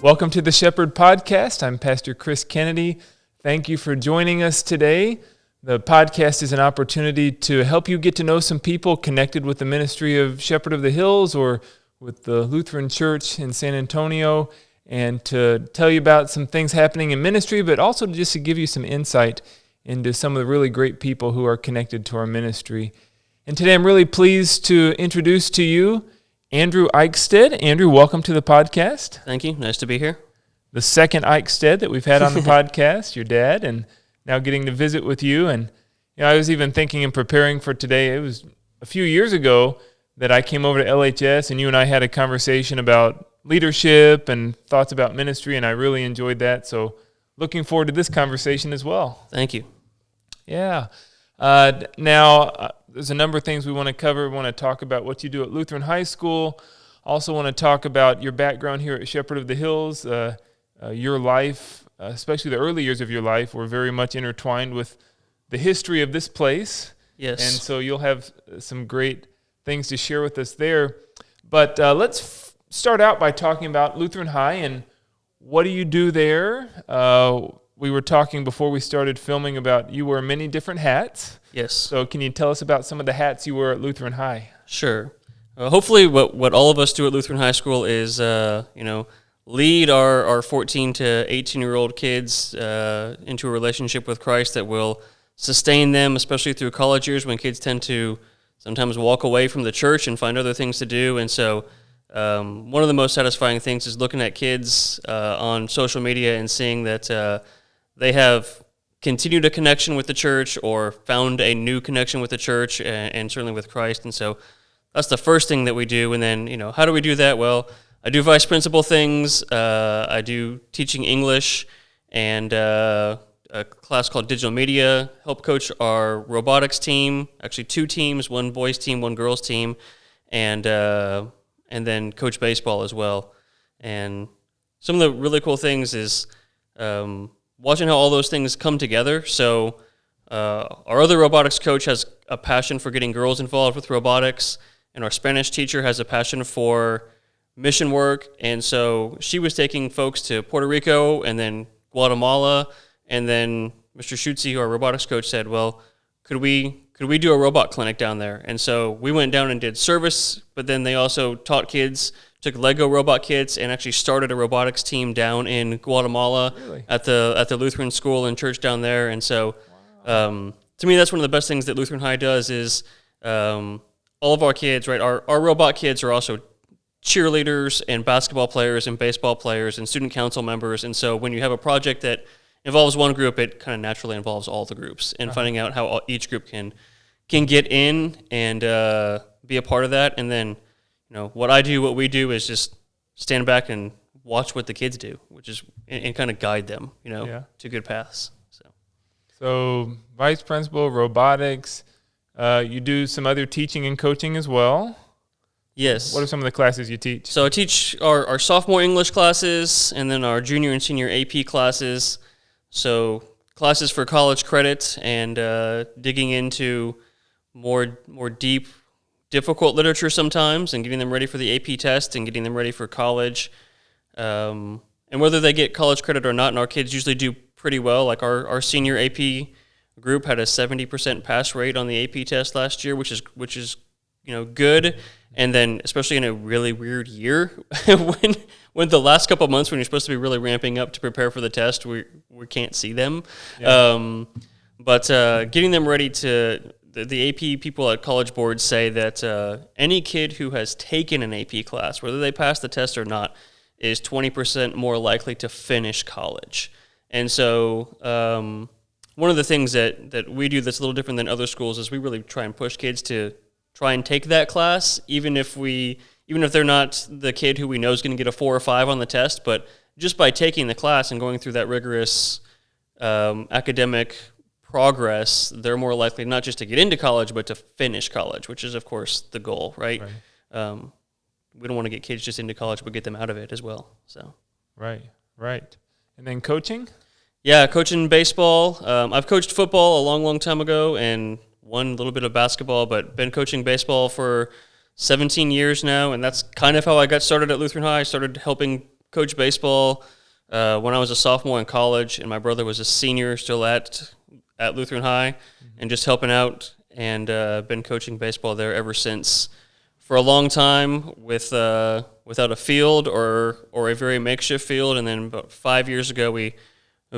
Welcome to the Shepherd Podcast. I'm Pastor Chris Kennedy. Thank you for joining us today. The podcast is an opportunity to help you get to know some people connected with the ministry of Shepherd of the Hills or with the Lutheran Church in San Antonio, and to tell you about some things happening in ministry, but also just to give you some insight into some of the really great people who are connected to our ministry. And today I'm really pleased to introduce to you Andrew Eickstead. Andrew, welcome to the podcast. Thank you. Nice to be here. The second Eickstead that we've had on the podcast, your dad, and now getting to visit with you. And I was even thinking in preparing for today, it was a few years ago that I came over to LHS and you and I had a conversation about leadership and thoughts about ministry, and I really enjoyed that. So looking forward to this conversation as well. Thank you. Yeah. Now, there's a number of things we want to cover. We want to talk about what you do at Lutheran High School. Also want to talk about your background here at Shepherd of the Hills. Your life, especially the early years of your life, were very much intertwined with the history of this place. Yes. And so you'll have some great things to share with us there. But let's start out by talking about Lutheran High and what do you do there? We were talking before we started filming about you wear many different hats. Yes. So can you tell us about some of the hats you wear at Lutheran High? Sure. Hopefully what all of us do at Lutheran High School is, lead our 14 to 18-year-old kids into a relationship with Christ that will sustain them, especially through college years when kids tend to sometimes walk away from the church and find other things to do. And so one of the most satisfying things is looking at kids on social media and seeing that they have continued a connection with the church or found a new connection with the church and certainly with Christ. And so that's the first thing that we do. And then, how do we do that? Well, I do vice principal things. I do teaching English and a class called Digital Media, help coach our robotics team, actually 2 teams, 1 boys team, 1 girls team, and then coach baseball as well. And some of the really cool things is watching how all those things come together. So our other robotics coach has a passion for getting girls involved with robotics, and our Spanish teacher has a passion for mission work. And so she was taking folks to Puerto Rico and then Guatemala, and then Mr. Schutze, our robotics coach, said, well, could we do a robot clinic down there? And so we went down and did service, but then they also taught kids, took Lego robot kits, and actually started a robotics team down in Guatemala. Really? at the Lutheran school and church down there. And so to me, that's one of the best things that Lutheran High does is all of our kids, right, our robot kids are also cheerleaders and basketball players and baseball players and student council members. And so when you have a project that involves one group, it kind of naturally involves all the groups, and finding out how each group can get in and be a part of that. And then, what we do is just stand back and watch what the kids do, which is, and kind of guide them, to good paths. So vice principal, robotics, you do some other teaching and coaching as well. Yes. What are some of the classes you teach? So I teach our sophomore English classes and then our junior and senior AP classes. So classes for college credit and digging into more deep, difficult literature sometimes and getting them ready for the AP test and getting them ready for college. And whether they get college credit or not, and our kids usually do pretty well. Like our senior AP group had a 70% pass rate on the AP test last year, which is good. And then especially in a really weird year when the last couple of months when you're supposed to be really ramping up to prepare for the test, we can't see them. Yeah. But getting them ready to the AP people at College Board say that any kid who has taken an AP class, whether they pass the test or not, is 20% more likely to finish college. And so one of the things that we do that's a little different than other schools is we really try and push kids to try and take that class, even if they're not the kid who we know is going to get a 4 or 5 on the test, but just by taking the class and going through that rigorous academic progress, they're more likely not just to get into college, but to finish college, which is, of course, the goal, right? We don't want to get kids just into college, but get them out of it as well. So, right. And then coaching? Yeah, coaching baseball. I've coached football a long, long time ago and won a little bit of basketball, but been coaching baseball for 17 years now, and that's kind of how I got started at Lutheran High. I started helping coached baseball when I was a sophomore in college, and my brother was a senior still at Lutheran High, and just helping out, and been coaching baseball there ever since. For a long time without a field or a very makeshift field, and then about 5 years ago we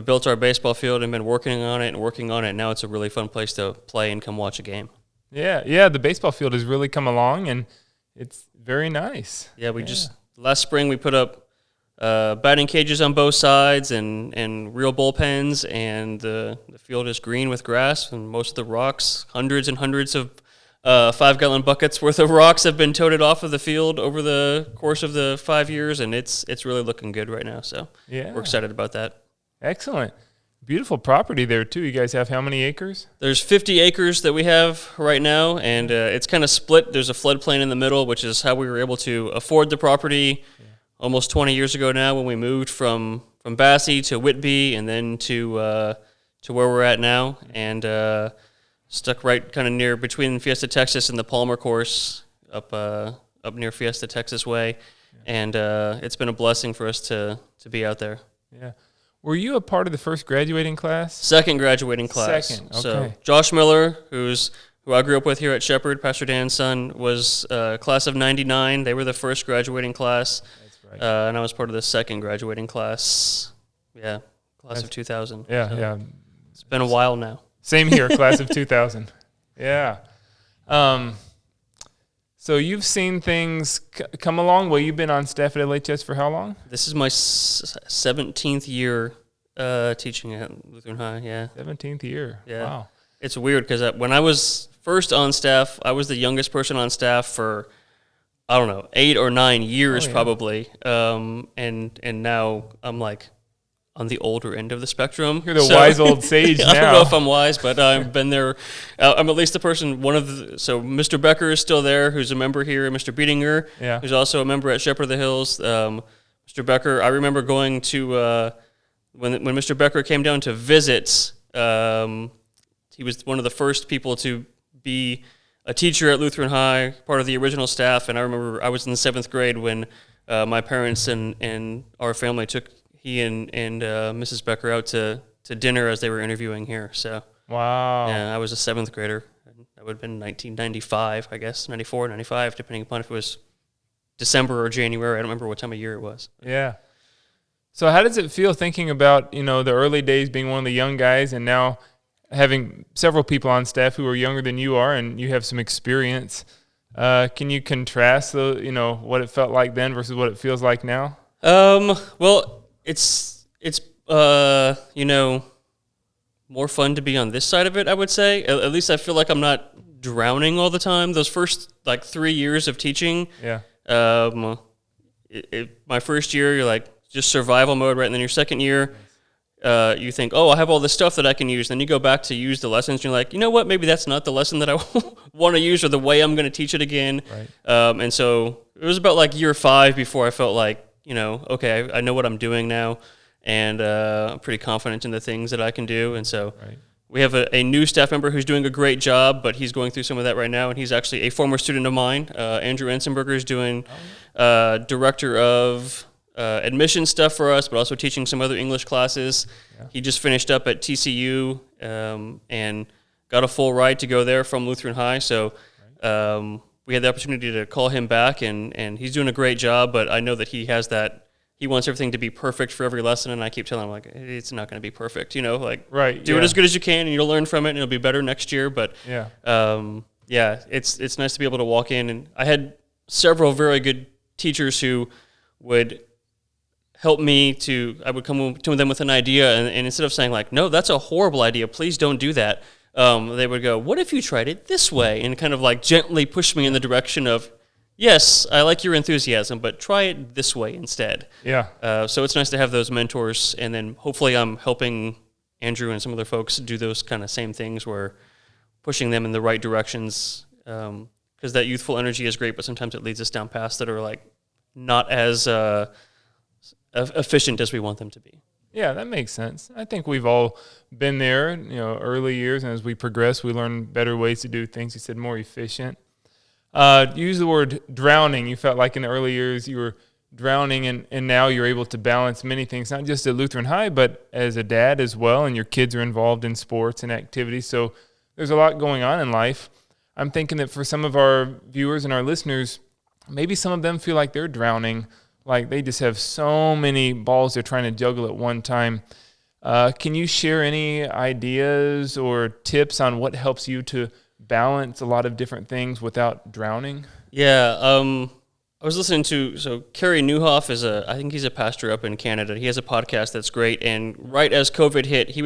built our baseball field and been working on it. Now it's a really fun place to play and come watch a game. Yeah, the baseball field has really come along, and it's very nice. Yeah, just last spring we put up batting cages on both sides and real bullpens, and the field is green with grass, and most of the rocks, hundreds and hundreds of 5-gallon buckets worth of rocks have been toted off of the field over the course of the 5 years, and it's really looking good right now. So we're excited about that. Excellent. Beautiful property there, too. You guys have how many acres? There's 50 acres that we have right now, and it's kind of split. There's a floodplain in the middle, which is how we were able to afford the property almost 20 years ago now, when we moved from Basse to Whitby and then to where we're at now, and stuck right kind of near between Fiesta, Texas and the Palmer course up near Fiesta, Texas way. And it's been a blessing for us to be out there. Yeah. Were you a part of the first graduating class? Second graduating class. Second, okay. So Josh Miller, who I grew up with here at Shepherd, Pastor Dan's son, was class of 99. They were the first graduating class. That's right. And I was part of the second graduating class. Yeah, class of 2000. Yeah, so yeah. It's been a while now. Same here, class of 2000. Yeah. So you've seen things come along. Well, you've been on staff at LHS for how long? This is my 17th year teaching at Lutheran High, yeah. 17th year. Yeah. Wow. It's weird because when I was first on staff, I was the youngest person on staff for, 8 or 9 years probably. And now I'm like on the older end of the spectrum. You're the wise old sage now. I don't know if I'm wise, but I've been there. I'm at least the person, so Mr. Becker is still there, who's a member here, and Mr. Beedinger, who's also a member at Shepherd of the Hills. Mr. Becker, I remember going to, when Mr. Becker came down to visit, he was one of the first people to be a teacher at Lutheran High, part of the original staff, and I remember I was in the 7th grade when my parents and our family took he and Mrs. Becker out to dinner as they were interviewing here. So wow. Yeah, I was a 7th grader. That would have been 1995, I guess, 94, 95, depending upon if it was December or January. I don't remember what time of year it was. Yeah. So how does it feel thinking about, the early days being one of the young guys and now having several people on staff who are younger than you are and you have some experience? Can you contrast what it felt like then versus what it feels like now? Well, it's more fun to be on this side of it, I would say. At least I feel like I'm not drowning all the time. Those first 3 years of teaching, my first year you're like just survival mode, right? And then your second year, you think, I have all this stuff that I can use. Then you go back to use the lessons, and you're like, you know what? Maybe that's not the lesson that I want to use or the way I'm going to teach it again. Right. And so it was about year 5 before I felt like, okay, I know what I'm doing now, and I'm pretty confident in the things that I can do. And so we have a new staff member who's doing a great job, but he's going through some of that right now, and he's actually a former student of mine. Andrew Ensenberger is doing director of admission stuff for us, but also teaching some other English classes. Yeah. He just finished up at TCU and got a full ride to go there from Lutheran High, so we had the opportunity to call him back, and he's doing a great job, but I know that he wants everything to be perfect for every lesson, and I keep telling him, it's not going to be perfect, do it as good as you can, and you'll learn from it, and it'll be better next year, but it's nice to be able to walk in, and I had several very good teachers who would help me I would come to them with an idea, and instead of saying no, that's a horrible idea, please don't do that, they would go, what if you tried it this way? And kind of gently push me in the direction of, yes, I like your enthusiasm, but try it this way instead. Yeah. So it's nice to have those mentors, and then hopefully I'm helping Andrew and some other folks do those kind of same things where pushing them in the right directions, because that youthful energy is great, but sometimes it leads us down paths that are not as efficient as we want them to be. Yeah, that makes sense. I think we've all been there, early years, and as we progress, we learn better ways to do things. You said more efficient. You used the word drowning. You felt like in the early years you were drowning, and now you're able to balance many things, not just at Lutheran High, but as a dad as well, and your kids are involved in sports and activities. So there's a lot going on in life. I'm thinking that for some of our viewers and our listeners, maybe some of them feel like they're drowning, like they just have so many balls they're trying to juggle at one time. Can you share any ideas or tips on what helps you to balance a lot of different things without drowning? Yeah, I was listening to, so Kerry Newhoff I think he's a pastor up in Canada. He has a podcast that's great, and right as COVID hit, he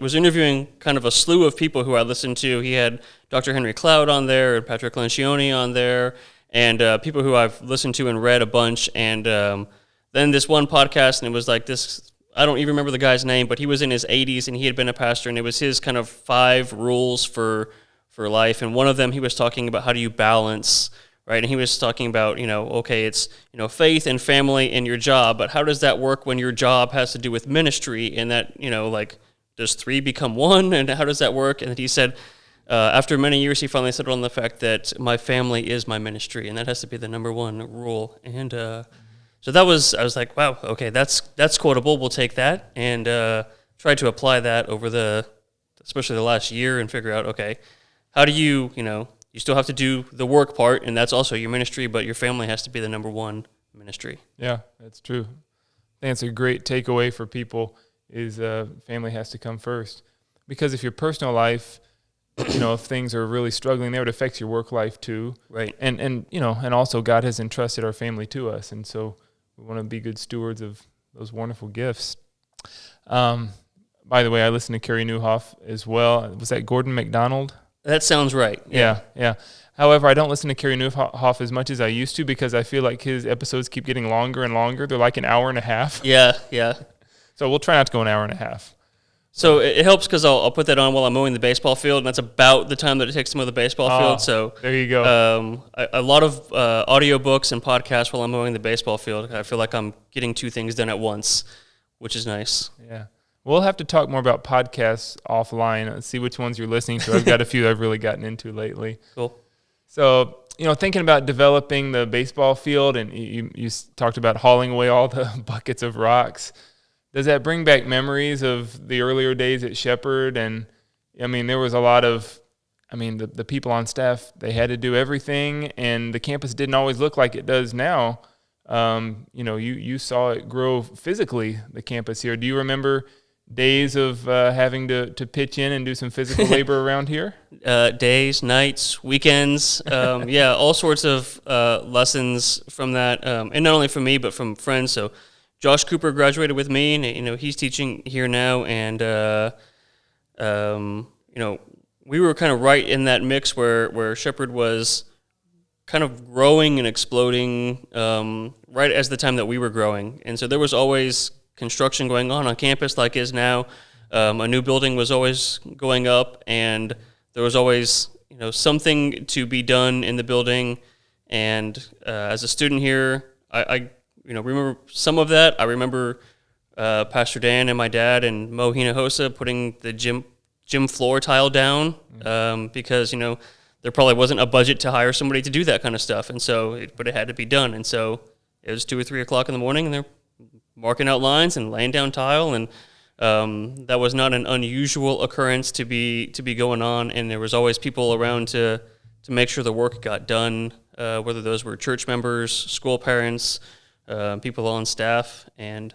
was interviewing kind of a slew of people who I listened to. He had Dr. Henry Cloud on there, and Patrick Lencioni on there, and people who I've listened to and read a bunch, and then this one podcast, and it was like this, I don't even remember the guy's name, but he was in his 80s, and he had been a pastor, and it was his kind of 5 rules for life, and one of them he was talking about how do you balance, right? And he was talking about, okay, it's, faith and family and your job, but how does that work when your job has to do with ministry, and that, like, does 3 become 1, and how does that work? And he said, after many years, he finally settled on the fact that my family is my ministry, and that has to be the number 1 rule. And so I was like, wow, okay, that's quotable. We'll take that, and try to apply that over especially the last year, and figure out, okay, how do you, you still have to do the work part, and that's also your ministry, but your family has to be the number 1 ministry. Yeah, that's true. I think it's a great takeaway for people is family has to come first. Because if your personal life, if things are really struggling there, it affects your work life too. Right. And also God has entrusted our family to us, and so we want to be good stewards of those wonderful gifts. By the way, I listened to Kerry Newhoff as well. Was that Gordon MacDonald? That sounds right. Yeah. However, I don't listen to Kerry Newhoff as much as I used to because I feel like his episodes keep getting longer and longer. They're like an hour and a half. Yeah. So we'll try not to go an hour and a half. So it helps because I'll put that on while I'm mowing the baseball field, and that's about the time that it takes to mow the baseball field. So there you go. A lot of audiobooks and podcasts while I'm mowing the baseball field. I feel like I'm getting 2 things done at once, which is nice. Yeah. We'll have to talk more about podcasts offline. Let's see which ones you're listening to. I've got a few I've really gotten into lately. Cool. So, thinking about developing the baseball field, and you talked about hauling away all the buckets of rocks. Does that bring back memories of the earlier days at Shepherd? And, there was a lot of, the people on staff, they had to do everything, and the campus didn't always look like it does now. You saw it grow physically, the campus here. Do you remember days of having to pitch in and do some physical labor around here? Days, nights, weekends, all sorts of lessons from that, and not only from me, but from friends. So Josh Cooper graduated with me, and he's teaching here now, and we were kind of right in that mix where Shepherd was kind of growing and exploding right as the time that we were growing, and so there was always construction going on campus like is now. A new building was always going up, and there was always something to be done in the building. And as a student here, I remember some of that. I remember Pastor Dan and my dad and Mo Hinojosa putting the gym floor tile down because there probably wasn't a budget to hire somebody to do that kind of stuff, and so but it had to be done. And so it was 2 or 3 o'clock in the morning, and they're marking out lines and laying down tile, and that was not an unusual occurrence to be going on. And there was always people around to make sure the work got done, whether those were church members, school parents, people on staff. And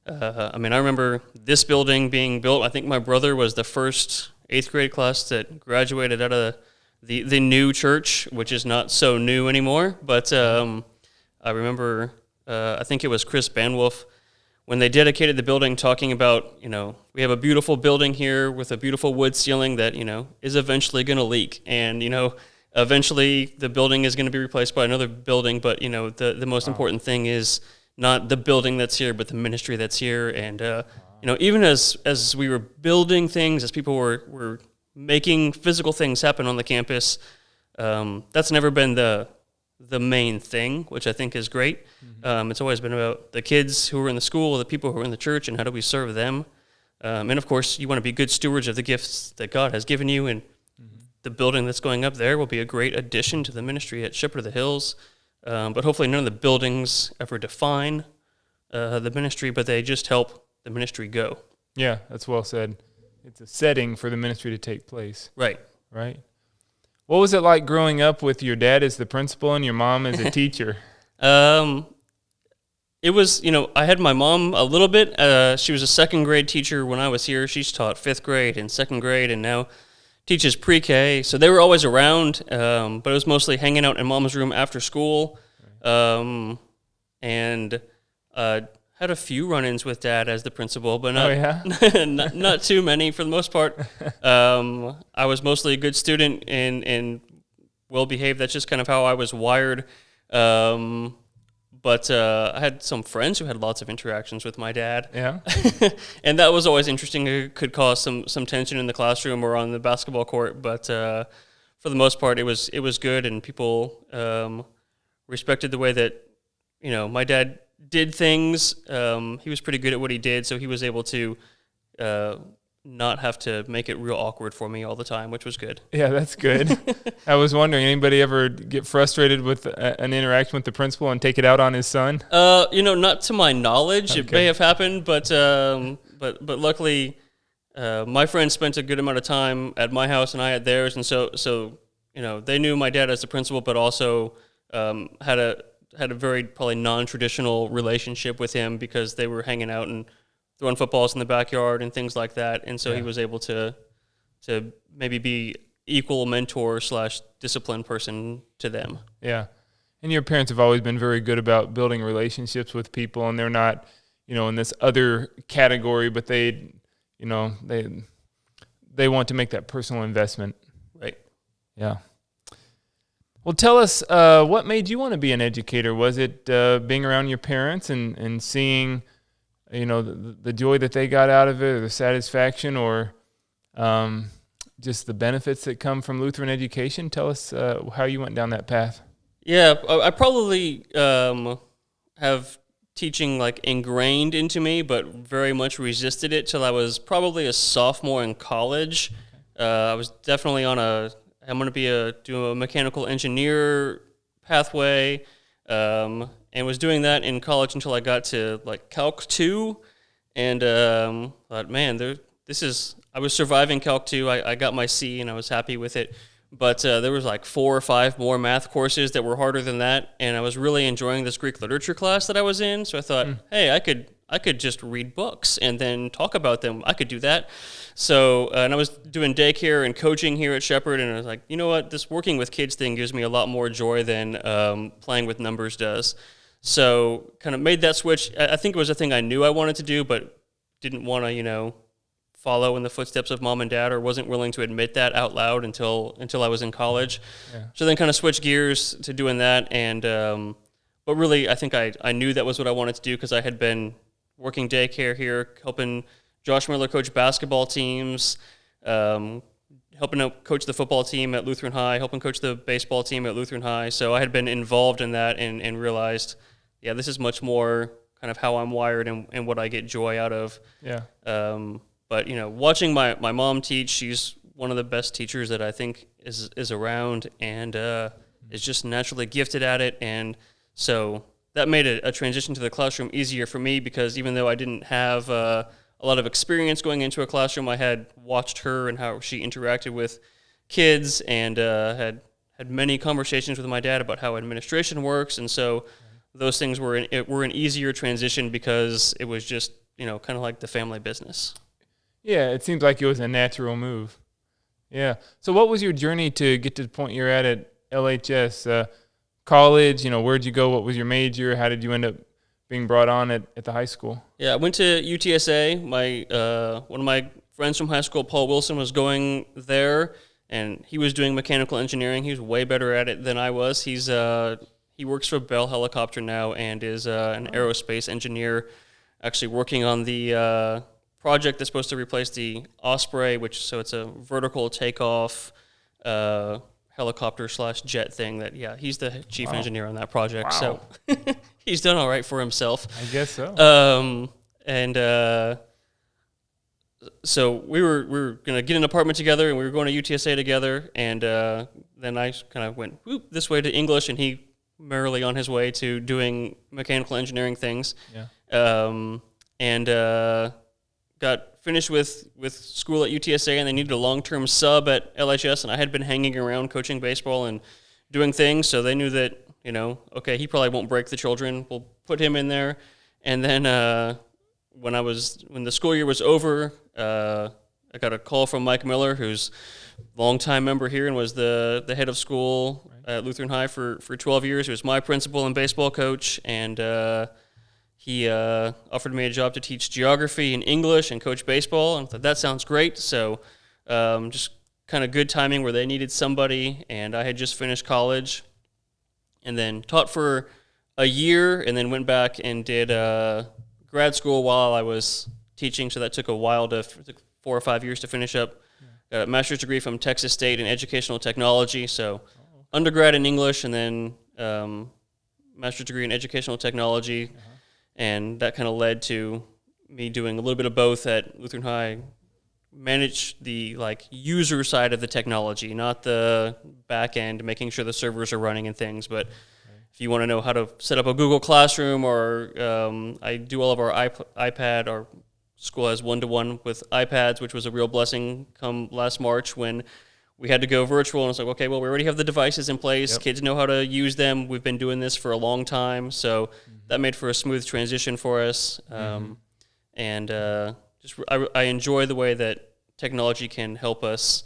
I remember this building being built. I think my brother was the first 8th grade class that graduated out of the new church, which is not so new anymore. But I remember, I think it was Chris Banwolf, when they dedicated the building, talking about, we have a beautiful building here with a beautiful wood ceiling that, is eventually going to leak. And, eventually the building is going to be replaced by another building. But, the most important thing is not the building that's here, but the ministry that's here. And, even as we were building things, as people were making physical things happen on the campus, that's never been the main thing, which I think is great. It's always been about the kids who are in the school, the people who are in the church, and how do we serve them. And of course, you want to be good stewards of the gifts that God has given you, and the building that's going up there will be a great addition to the ministry at Shepherd of the Hills. But hopefully none of the buildings ever define the ministry, but they just help the ministry go. Yeah, that's well said. It's a setting for the ministry to take place. Right. Right. What was it like growing up with your dad as the principal and your mom as a teacher? It was, I had my mom a little bit. She was a second grade teacher when I was here. She's taught fifth grade and second grade and now teaches pre-K. So they were always around, but it was mostly hanging out in mom's room after school. And had a few run-ins with dad as the principal, but not too many for the most part. I was mostly a good student and well-behaved. That's just kind of how I was wired. But I had some friends who had lots of interactions with my dad. Yeah. And that was always interesting. It could cause some tension in the classroom or on the basketball court. But for the most part, it was good, and people respected the way that, my dad did things. He was pretty good at what he did, so he was able to not have to make it real awkward for me all the time, which was good. Yeah, that's good. I was wondering, anybody ever get frustrated with an interaction with the principal and take it out on his son? Not to my knowledge. Okay. It may have happened, but luckily, my friends spent a good amount of time at my house and I at theirs, and so they knew my dad as the principal, but also had a very probably non-traditional relationship with him because they were hanging out and throwing footballs in the backyard and things like that, and so he was able to maybe be equal mentor / disciplined person to them. Yeah, and your parents have always been very good about building relationships with people, and they're not, in this other category, but they want to make that personal investment. Right. Yeah. Well, tell us, what made you want to be an educator? Was it being around your parents and seeing the joy that they got out of it, or the satisfaction, or just the benefits that come from Lutheran education? Tell us how you went down that path. Yeah, I probably have teaching ingrained into me, but very much resisted it till I was probably a sophomore in college. I was definitely on I'm going to do a mechanical engineer pathway. And was doing that in college until I got to Calc 2, and thought, man, I was surviving Calc 2. I got my C, and I was happy with it. But there was 4 or 5 more math courses that were harder than that, and I was really enjoying this Greek literature class that I was in. So I thought, hey, I could just read books and then talk about them. I could do that. So, and I was doing daycare and coaching here at Shepherd, and I was like, you know what, this working with kids thing gives me a lot more joy than playing with numbers does. So kind of made that switch. I think it was a thing I knew I wanted to do, but didn't want to, follow in the footsteps of mom and dad, or wasn't willing to admit that out loud until I was in college. Yeah. So then kind of switched gears to doing that. And but really, I think I knew that was what I wanted to do because I had been working daycare here, helping Josh Miller coach basketball teams, helping coach the football team at Lutheran High, helping coach the baseball team at Lutheran High. So I had been involved in that and realized, yeah, this is much more kind of how I'm wired and what I get joy out of. Yeah. But, watching my mom teach, she's one of the best teachers that I think is around, and is just naturally gifted at it. And so that made a transition to the classroom easier for me, because even though I didn't have a lot of experience going into a classroom, I had watched her and how she interacted with kids, and had many conversations with my dad about how administration works. And so those things were an easier transition because it was just, kind of like the family business. Yeah, it seems like it was a natural move. Yeah. So what was your journey to get to the point you're at LHS? College, where'd you go? What was your major? How did you end up being brought on at the high school? Yeah, I went to UTSA. One of my friends from high school, Paul Wilson, was going there, and he was doing mechanical engineering. He was way better at it than I was. He works for Bell Helicopter now and is an aerospace engineer, actually working on the project that's supposed to replace the Osprey, so it's a vertical takeoff helicopter / jet thing that, he's the chief engineer on that project. Wow. So he's done all right for himself. I guess so. So we were going to get an apartment together, and we were going to UTSA together, and then I kind of went this way to English, and he merrily on his way to doing mechanical engineering things. Yeah. And got finished with school at UTSA, and they needed a long-term sub at LHS, and I had been hanging around coaching baseball and doing things, so they knew that, okay, he probably won't break the children. We'll put him in there. And then when the school year was over, I got a call from Mike Miller, who's a longtime member here and was the head of school at Lutheran High for 12 years. He was my principal and baseball coach, and he offered me a job to teach geography and English and coach baseball, and I thought, that sounds great. So just kind of good timing where they needed somebody, and I had just finished college and then taught for a year and then went back and did grad school while I was teaching, so that took a while it took 4 or 5 years to finish up. Got a master's degree from Texas State in educational technology, so undergrad in English and then master's degree in educational technology. And that kind of led to me doing a little bit of both at Lutheran High, manage the user side of the technology, not the back end, making sure the servers are running and things. But if you want to know how to set up a Google Classroom, or I do all of our iPad, our school has 1-to-1 with iPads, which was a real blessing come last March when we had to go virtual. And it's like, okay, well, we already have the devices in place. Yep. Kids know how to use them. We've been doing this for a long time. So that made for a smooth transition for us. And I enjoy the way that technology can help us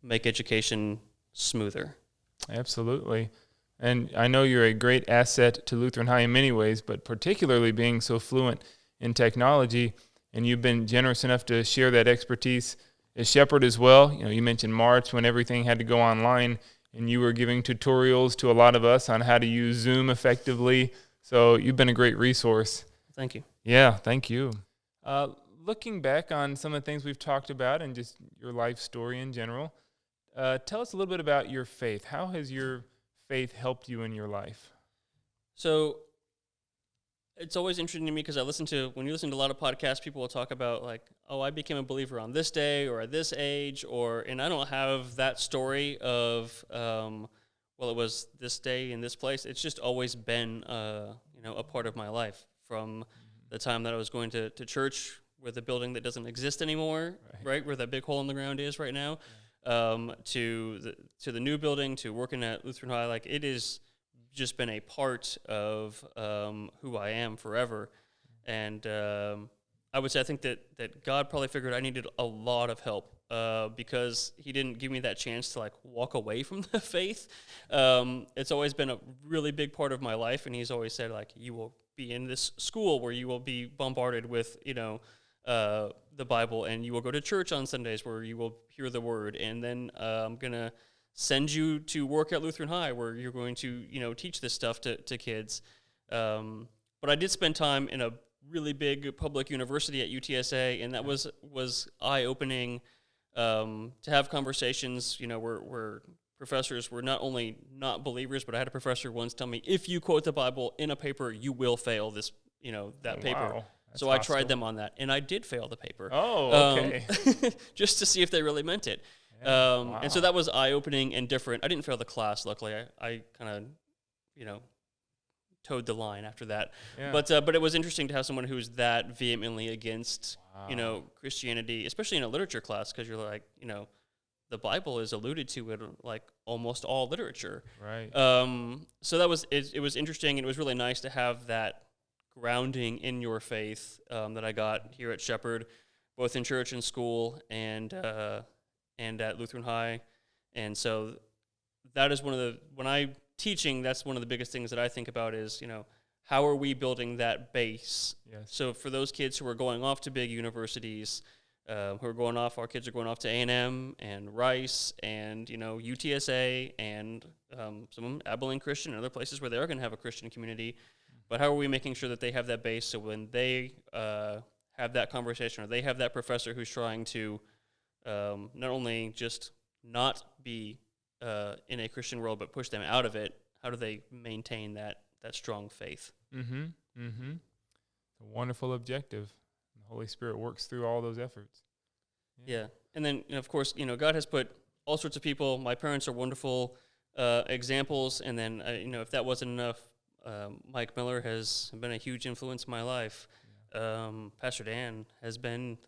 make education smoother. Absolutely. And I know you're a great asset to Lutheran High in many ways, but particularly being so fluent in technology, and you've been generous enough to share that expertise as Shepherd as well. You mentioned March when everything had to go online, and you were giving tutorials to a lot of us on how to use Zoom effectively. So you've been a great resource. Thank you. Yeah, thank you. Looking back on some of the things we've talked about and just your life story in general, tell us a little bit about your faith. How has your faith helped you in your life? So it's always interesting to me because when you listen to a lot of podcasts, people will talk about I became a believer on this day or at this age, and I don't have that story of, it was this day in this place. It's just always been, a part of my life from the time that I was going to church with a building that doesn't exist anymore, right where that big hole in the ground is right now, to the new building, to working at Lutheran High. It is just been a part of who I am forever. And I would say I think that God probably figured I needed a lot of help because he didn't give me that chance to walk away from the faith. It's always been a really big part of my life, and he's always said you will be in this school where you will be bombarded with the Bible, and you will go to church on Sundays where you will hear the word, and then I'm gonna send you to work at Lutheran High where you're going to, teach this stuff to kids. But I did spend time in a really big public university at UTSA, and that was eye-opening to have conversations, where professors were not only not believers, but I had a professor once tell me, if you quote the Bible in a paper, you will fail this, that paper. Wow. So I tried them on that, and I did fail the paper. Oh, okay. Just to see if they really meant it. Wow. And so that was eye-opening and different. I didn't fail the class, luckily. I kind of, towed the line after that. Yeah. But it was interesting to have someone who's that vehemently against, Christianity, especially in a literature class, because you're the Bible is alluded to in almost all literature. Right. So that was it was interesting, and it was really nice to have that grounding in your faith that I got here at Shepherd, both in church and school, and at Lutheran High. And so that is when I'm teaching, that's one of the biggest things that I think about is, how are we building that base? Yes. So for those kids who are going off to big universities, our kids are going off to A&M and Rice and, UTSA and some of them Abilene Christian and other places where they are going to have a Christian community. But how are we making sure that they have that base so when they have that conversation or they have that professor who's trying to not only just not be in a Christian world but push them out of it, how do they maintain that strong faith? Mm-hmm. Mm-hmm. A wonderful objective. The Holy Spirit works through all those efforts. Yeah. And then, of course, God has put all sorts of people. My parents are wonderful examples. And then, if that wasn't enough, Mike Miller has been a huge influence in my life. Pastor Dan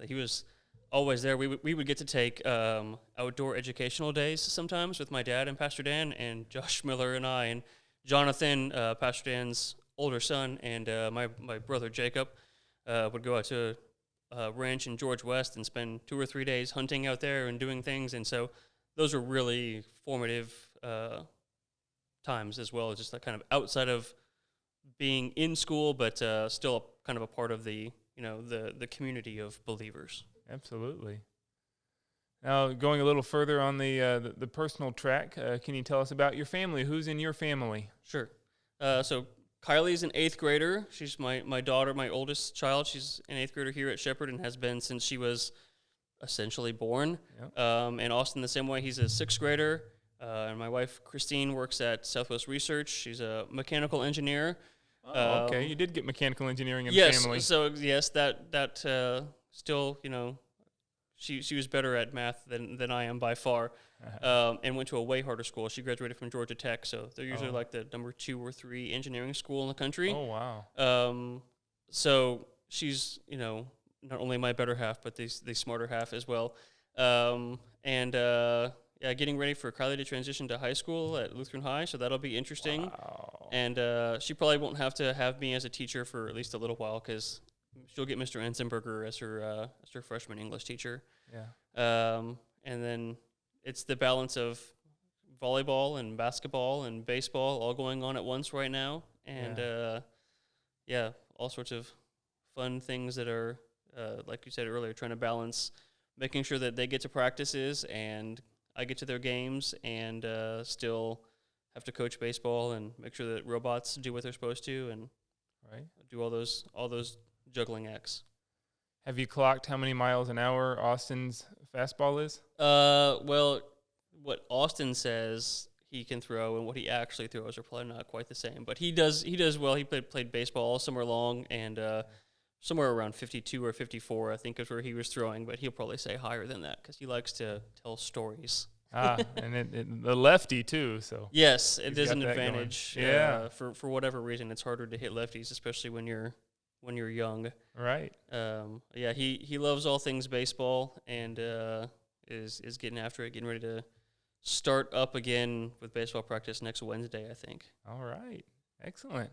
he was always there. We would get to take outdoor educational days sometimes with my dad and Pastor Dan, and Josh Miller and I, and Jonathan, Pastor Dan's older son, and my brother Jacob would go out to a ranch in George West and spend 2 or 3 days hunting out there and doing things. And so those were really formative times as well, just like kind of outside of being in school, but still kind of a part of the the community of believers. Absolutely. Now, going a little further on the personal track, can you tell us about your family? Who's in your family? Sure. So Kylie's an 8th grader. She's my daughter, my oldest child. She's an 8th grader here at Shepherd and has been since she was essentially born. Yep. And Austin the same way. He's a 6th grader. And my wife, Christine, works at Southwest Research. She's a mechanical engineer. Oh, okay. You did get mechanical engineering in yes, the family. So yes, that still, she was better at math than I am by far, and went to a way harder school. She graduated from Georgia Tech, so they're usually like the number 2 or 3 engineering school in the country. Oh, wow. So she's, not only my better half, but the smarter half as well. Getting ready for Kylie to transition to high school at Lutheran High, so that'll be interesting. Wow. And she probably won't have to have me as a teacher for at least a little while, because she'll get Mr. Ensenberger as her freshman English teacher. Yeah. And then it's the balance of volleyball and basketball and baseball all going on at once right now. And all sorts of fun things that are, like you said earlier, trying to balance making sure that they get to practices and I get to their games, and still have to coach baseball and make sure that robots do what they're supposed to, and do all those juggling acts. Have you clocked how many miles an hour Austin's fastball is? Well, what Austin says he can throw and what he actually throws are probably not quite the same, but he does well. He played baseball all summer long, and somewhere around 52 or 54, I think, is where he was throwing, but he'll probably say higher than that because he likes to tell stories. And the lefty too. So yes, it is an advantage. Yeah. For whatever reason, it's harder to hit lefties, especially when you're young. Right. He loves all things baseball, and is getting after it, getting ready to start up again with baseball practice next Wednesday, I think. All right. Excellent.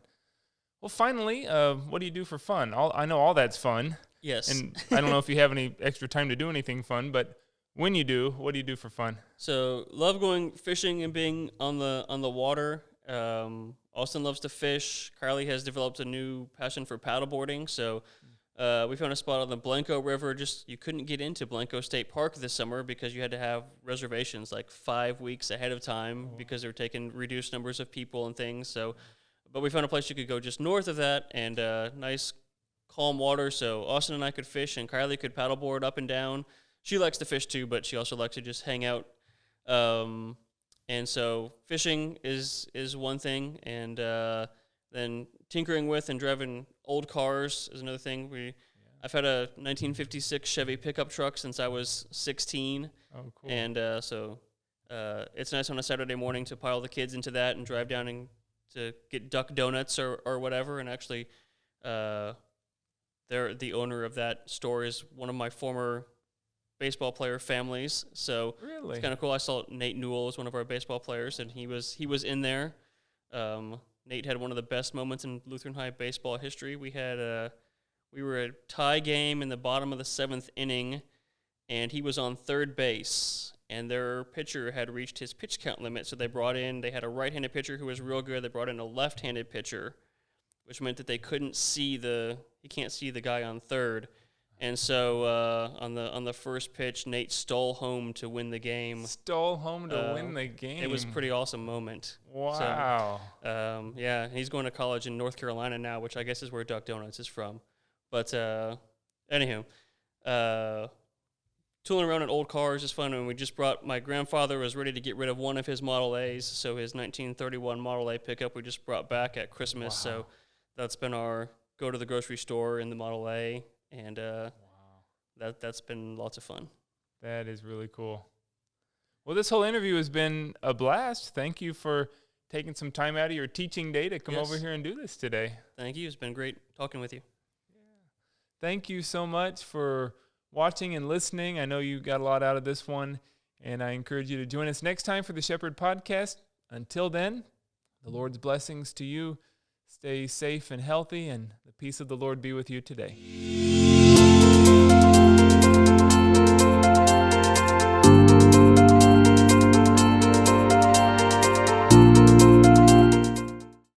Well, finally, what do you do for fun? I know all that's fun. Yes. And I don't know if you have any extra time to do anything fun, but when you do, what do you do for fun? So, love going fishing and being on the water. Austin loves to fish. Carly has developed a new passion for paddleboarding. So, we found a spot on the Blanco River. You couldn't get into Blanco State Park this summer because you had to have reservations like 5 weeks ahead of time because they were taking reduced numbers of people and things. So, but we found a place you could go just north of that, and nice, calm water. So Austin and I could fish, and Kylie could paddleboard up and down. She likes to fish too, but she also likes to just hang out. And so fishing is one thing, and then tinkering with and driving old cars is another thing. I've had a 1956 Chevy pickup truck since I was 16. Oh, cool. And so it's nice on a Saturday morning to pile the kids into that and drive down and to get duck donuts or whatever. And actually, the owner of that store is one of my former baseball player families. So really? It's kind of cool. I saw Nate Newell was one of our baseball players, and he was in there. Nate had one of the best moments in Lutheran High baseball history. We were at a tie game in the bottom of the 7th inning, and he was on third base, and their pitcher had reached his pitch count limit, so they had a right-handed pitcher who was real good. They brought in a left-handed pitcher, which meant that he can't see the guy on third. And so on the first pitch, Nate stole home to win the game. Stole home to win the game. It was a pretty awesome moment. Wow. So, he's going to college in North Carolina now, which I guess is where Duck Donuts is from. But anywho, tooling around in old cars is fun. And we just my grandfather was ready to get rid of one of his Model A's, so his 1931 Model A pickup we just brought back at Christmas. Wow. So that's been our go to the grocery store in the Model A, and that's been lots of fun. That is really cool. Well, this whole interview has been a blast. Thank you for taking some time out of your teaching day to come over here and do this today. Thank you. It's been great talking with you. Thank you so much for watching and listening. I know you got a lot out of this one, and I encourage you to join us next time for the Shepherd Podcast. Until then, the Lord's blessings to you. Stay safe and healthy, and the peace of the Lord be with you today.